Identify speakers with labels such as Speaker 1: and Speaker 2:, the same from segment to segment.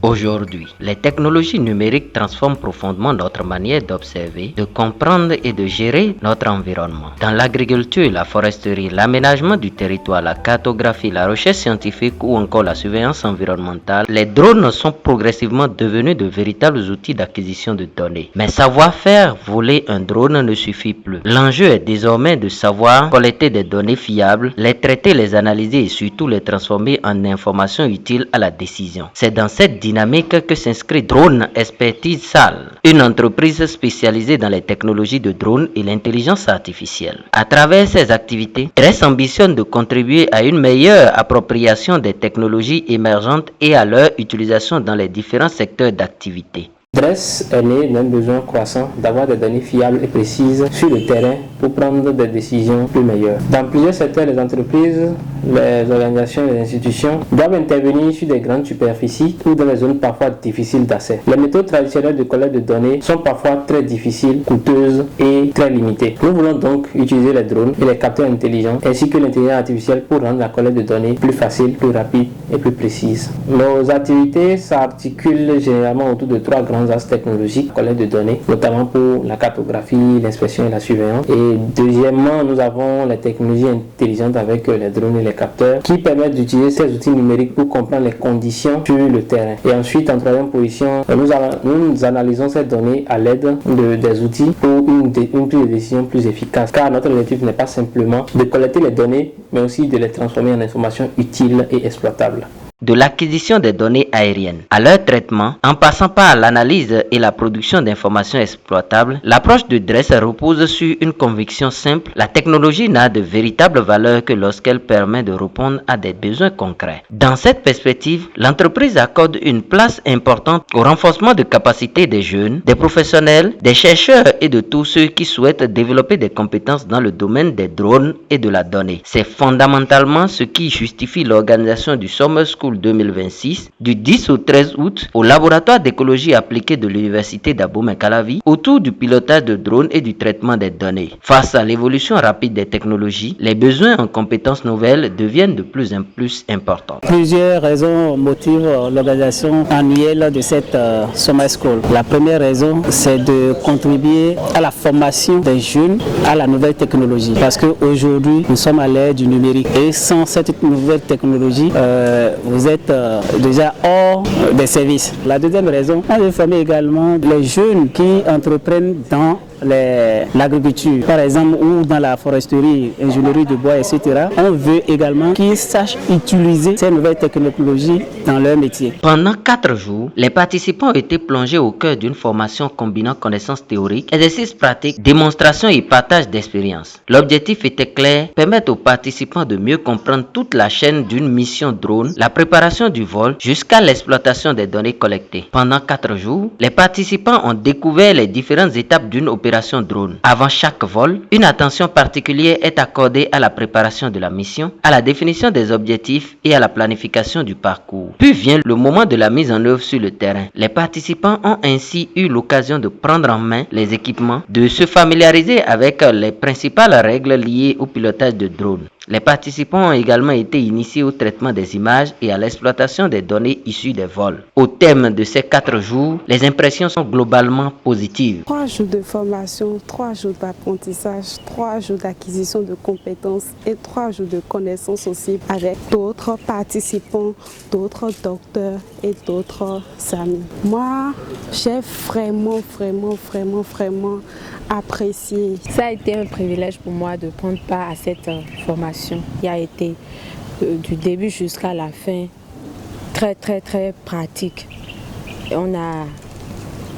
Speaker 1: Aujourd'hui, les technologies numériques transforment profondément notre manière d'observer, de comprendre et de gérer notre environnement. Dans l'agriculture, la foresterie, l'aménagement du territoire, la cartographie, la recherche scientifique ou encore la surveillance environnementale, les drones sont progressivement devenus de véritables outils d'acquisition de données. Mais savoir faire voler un drone ne suffit plus. L'enjeu est désormais de savoir collecter des données fiables, les traiter, les analyser et surtout les transformer en informations utiles à la décision. C'est dans cette dynamique que s'inscrit Drone Expertise Salle, une entreprise spécialisée dans les technologies de drones et l'intelligence artificielle. À travers ses activités, DRESS ambitionne de contribuer à une meilleure appropriation des technologies émergentes et à leur utilisation dans les différents secteurs d'activité.
Speaker 2: DRESS est né d'un besoin croissant d'avoir des données fiables et précises sur le terrain pour prendre des décisions plus meilleures. Dans plusieurs secteurs, les entreprises, les organisations et les institutions doivent intervenir sur des grandes superficies ou dans des zones parfois difficiles d'accès. Les méthodes traditionnelles de collecte de données sont parfois très difficiles, coûteuses et très limitées. Nous voulons donc utiliser les drones et les capteurs intelligents ainsi que l'intelligence artificielle pour rendre la collecte de données plus facile, plus rapide et plus précise. Nos activités s'articulent généralement autour de trois grands axes technologiques, collecte de données, notamment pour la cartographie, l'inspection et la surveillance. Et deuxièmement, nous avons les technologies intelligentes avec les drones et les capteurs qui permettent d'utiliser ces outils numériques pour comprendre les conditions sur le terrain. Et ensuite, en troisième position, nous analysons ces données à l'aide des outils pour une prise de décision plus efficace. Car notre objectif n'est pas simplement de collecter les données, mais aussi de les transformer en informations utiles et exploitables.
Speaker 1: De l'acquisition des données aériennes à leur traitement, en passant par l'analyse et la production d'informations exploitables, l'approche de DRESS repose sur une conviction simple: la technologie n'a de véritable valeur que lorsqu'elle permet de répondre à des besoins concrets. Dans cette perspective, l'entreprise accorde une place importante au renforcement de capacités des jeunes, des professionnels, des chercheurs et de tous ceux qui souhaitent développer des compétences dans le domaine des drones et de la donnée. C'est fondamentalement ce qui justifie l'organisation du Summer School 2026 du 10 au 13 août au laboratoire d'écologie appliquée de l'université d'Abomey-Calavi autour du pilotage de drones et du traitement des données. Face à l'évolution rapide des technologies, les besoins en compétences nouvelles deviennent de plus en plus importants.
Speaker 3: Plusieurs raisons motivent l'organisation annuelle de cette Summer School. La première raison, c'est de contribuer à la formation des jeunes à la nouvelle technologie, parce qu'aujourd'hui nous sommes à l'ère du numérique et sans cette nouvelle technologie, vous êtes déjà hors des services. La deuxième raison, on veut former également les jeunes qui entreprennent dans l'agriculture, par exemple, ou dans la foresterie, ingénierie de bois, etc. On veut également qu'ils sachent utiliser ces nouvelles technologies dans leur métier.
Speaker 1: Pendant 4 jours, les participants ont été plongés au cœur d'une formation combinant connaissances théoriques, exercices pratiques, démonstrations et partage d'expériences. L'objectif était clair: permettre aux participants de mieux comprendre toute la chaîne d'une mission drone, la préparation du vol jusqu'à l'exploitation des données collectées. Pendant 4 jours, les participants ont découvert les différentes étapes d'une opération drone. Avant chaque vol, une attention particulière est accordée à la préparation de la mission, à la définition des objectifs et à la planification du parcours. Puis vient le moment de la mise en œuvre sur le terrain. Les participants ont ainsi eu l'occasion de prendre en main les équipements, de se familiariser avec les principales règles liées au pilotage de drones. Les participants ont également été initiés au traitement des images et à l'exploitation des données issues des vols. Au terme de ces 4 jours, les impressions sont globalement positives.
Speaker 4: 3 jours de formation, 3 jours d'apprentissage, 3 jours d'acquisition de compétences et 3 jours de connaissances aussi avec d'autres participants, d'autres docteurs et d'autres amis. Moi, j'ai vraiment apprécié.
Speaker 5: Ça a été un privilège pour moi de prendre part à cette formation qui a été du début jusqu'à la fin très pratique. Et on a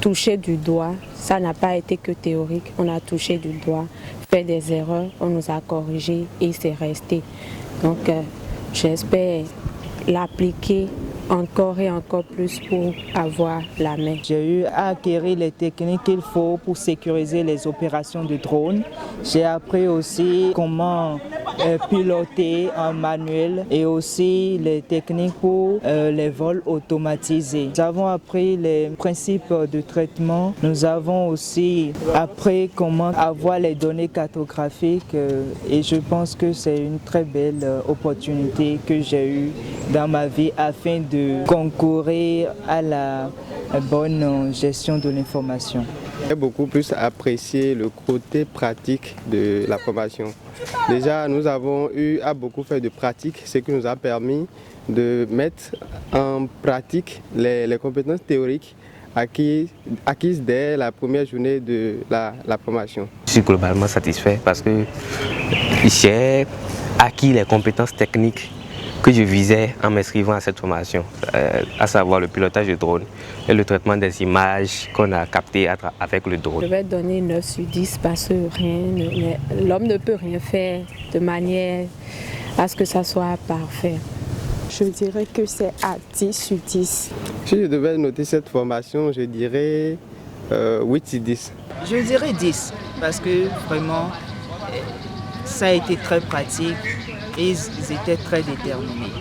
Speaker 5: touché du doigt, ça n'a pas été que théorique, on a touché du doigt, fait des erreurs, on nous a corrigé et c'est resté. Donc j'espère l'appliquer encore et encore plus pour avoir la main.
Speaker 6: J'ai eu à acquérir les techniques qu'il faut pour sécuriser les opérations de drone. J'ai appris aussi comment piloter en manuel et aussi les techniques pour les vols automatisés. Nous avons appris les principes de traitement. Nous avons aussi appris comment avoir les données cartographiques et je pense que c'est une très belle opportunité que j'ai eue dans ma vie afin de concourir à la bonne gestion de l'information.
Speaker 7: J'ai beaucoup plus apprécié le côté pratique de la formation. Déjà, nous avons eu à beaucoup faire de pratique, ce qui nous a permis de mettre en pratique les compétences théoriques acquises dès la première journée de la formation.
Speaker 8: Je suis globalement satisfait parce que j'ai acquis les compétences techniques que je visais en m'inscrivant à cette formation, à savoir le pilotage de drone et le traitement des images qu'on a captées avec le drone.
Speaker 5: Je vais donner 9 sur 10 parce que l'homme ne peut rien faire de manière à ce que ça soit parfait.
Speaker 4: Je dirais que c'est à 10 sur 10.
Speaker 7: Si je devais noter cette formation, je dirais 8 sur 10.
Speaker 6: Je dirais 10 parce que vraiment ça a été très pratique et ils étaient très déterminés.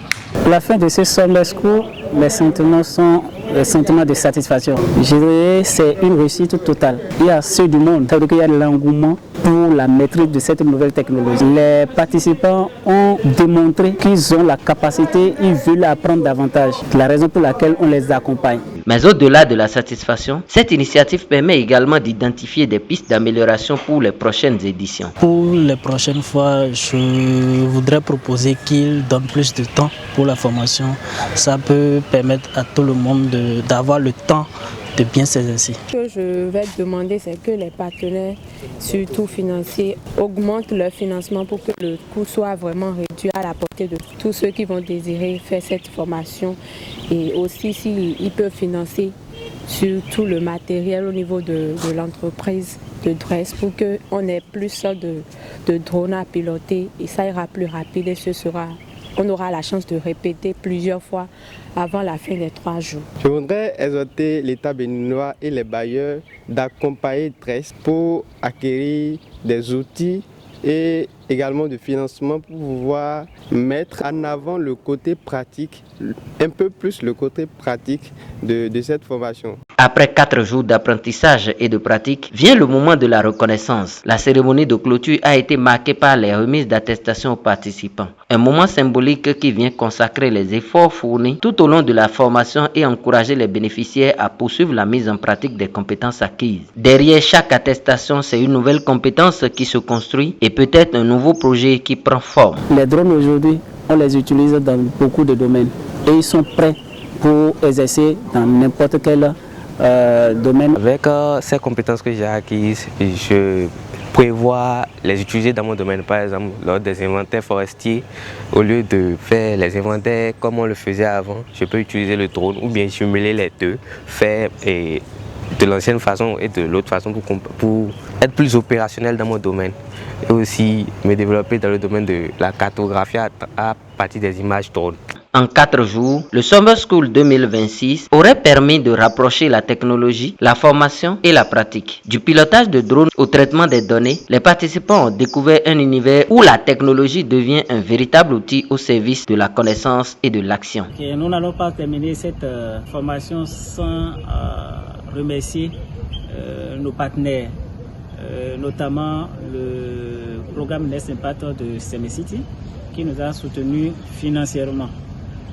Speaker 3: À la fin de ce summer school, mes sentiments sont des sentiments de satisfaction. Je dirais que c'est une réussite totale. Il y a ceux du monde, c'est-à-dire qu'il y a de l'engouement pour la maîtrise de cette nouvelle technologie. Les participants ont démontré qu'ils ont la capacité, ils veulent apprendre davantage. C'est la raison pour laquelle on les accompagne.
Speaker 1: Mais au-delà de la satisfaction, cette initiative permet également d'identifier des pistes d'amélioration pour les prochaines éditions.
Speaker 9: Pour les prochaines fois, je voudrais proposer qu'ils donnent plus de temps pour la formation. Ça peut permettre à tout le monde d'avoir le temps de bien s'exercer.
Speaker 5: Ce que je vais demander, c'est que les partenaires, surtout financiers, augmentent leur financement pour que le coût soit vraiment réduit à la portée de tous ceux qui vont désirer faire cette formation. Et aussi, s'ils peuvent financer surtout le matériel au niveau de l'entreprise de dresse pour qu'on ait plus de drones à piloter et ça ira plus rapide et on aura la chance de répéter plusieurs fois avant la fin des 3 jours.
Speaker 7: Je voudrais exhorter l'État béninois et les bailleurs d'accompagner Dresse pour acquérir des outils et également de financement pour pouvoir mettre en avant le côté pratique, un peu plus le côté pratique de cette formation.
Speaker 1: Après 4 jours d'apprentissage et de pratique, vient le moment de la reconnaissance. La cérémonie de clôture a été marquée par les remises d'attestation aux participants. Un moment symbolique qui vient consacrer les efforts fournis tout au long de la formation et encourager les bénéficiaires à poursuivre la mise en pratique des compétences acquises. Derrière chaque attestation, c'est une nouvelle compétence qui se construit et peut-être un nouveau projet qui prend forme.
Speaker 3: Les drones aujourd'hui, on les utilise dans beaucoup de domaines et ils sont prêts pour exercer dans n'importe quel domaine.
Speaker 8: Avec ces compétences que j'ai acquises, je prévois les utiliser dans mon domaine. Par exemple, lors des inventaires forestiers, au lieu de faire les inventaires comme on le faisait avant, je peux utiliser le drone ou bien jumeler les deux, faire de l'ancienne façon et de l'autre façon pour être plus opérationnel dans mon domaine. Et aussi me développer dans le domaine de la cartographie à partir des images drone.
Speaker 1: En 4 jours, le Summer School 2026 aurait permis de rapprocher la technologie, la formation et la pratique. Du pilotage de drones au traitement des données, les participants ont découvert un univers où la technologie devient un véritable outil au service de la connaissance et de l'action.
Speaker 3: Nous n'allons pas terminer cette formation sans remercier nos partenaires, notamment le programme Next Impact de Semicity qui nous a soutenus financièrement.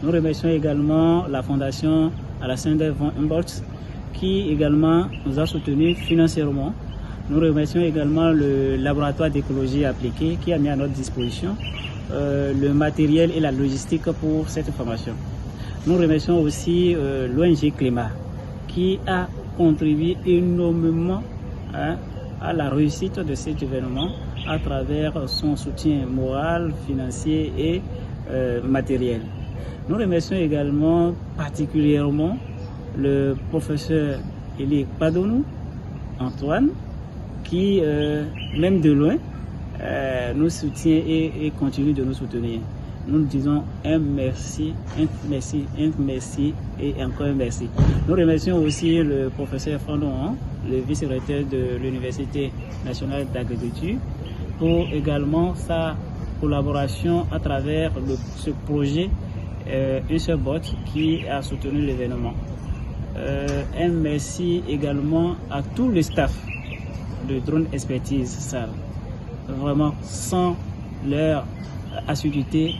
Speaker 3: Nous remercions également la fondation Alexander von Humboldt qui également nous a soutenus financièrement. Nous remercions également le laboratoire d'écologie appliquée qui a mis à notre disposition le matériel et la logistique pour cette formation. Nous remercions aussi l'ONG Climat qui a contribué énormément à la réussite de cet événement à travers son soutien moral, financier et matériel. Nous remercions également particulièrement le professeur Elie Padonou, Antoine, qui, même de loin, nous soutient et continue de nous soutenir. Nous disons un merci, un merci, un merci et encore un merci. Nous remercions aussi le professeur Fandon, le vice-recteur de l'Université nationale d'agriculture, pour également sa collaboration à travers ce projet Userbot qui a soutenu l'événement. Un merci également à tout le staff de Drone Expertise SAL. Vraiment, sans leur assiduité,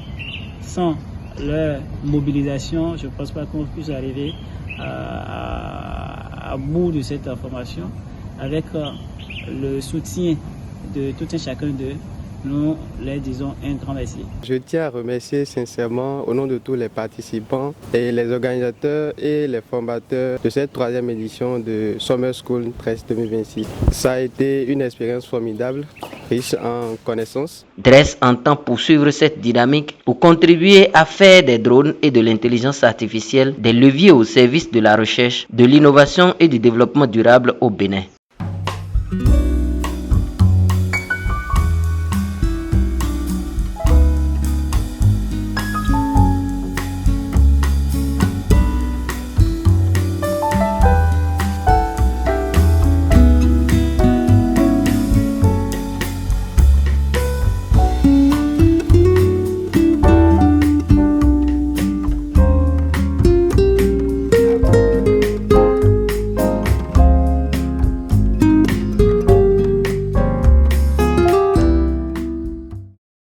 Speaker 3: sans leur mobilisation, je ne pense pas qu'on puisse arriver à bout de cette formation. Avec le soutien de tout un chacun d'eux, nous leur disons un grand merci.
Speaker 7: Je tiens à remercier sincèrement au nom de tous les participants et les organisateurs et les formateurs de cette 3e édition de Summer School 13 2026. Ça a été une expérience formidable, riche en connaissances.
Speaker 1: DRES entend poursuivre cette dynamique pour contribuer à faire des drones et de l'intelligence artificielle des leviers au service de la recherche, de l'innovation et du développement durable au Bénin.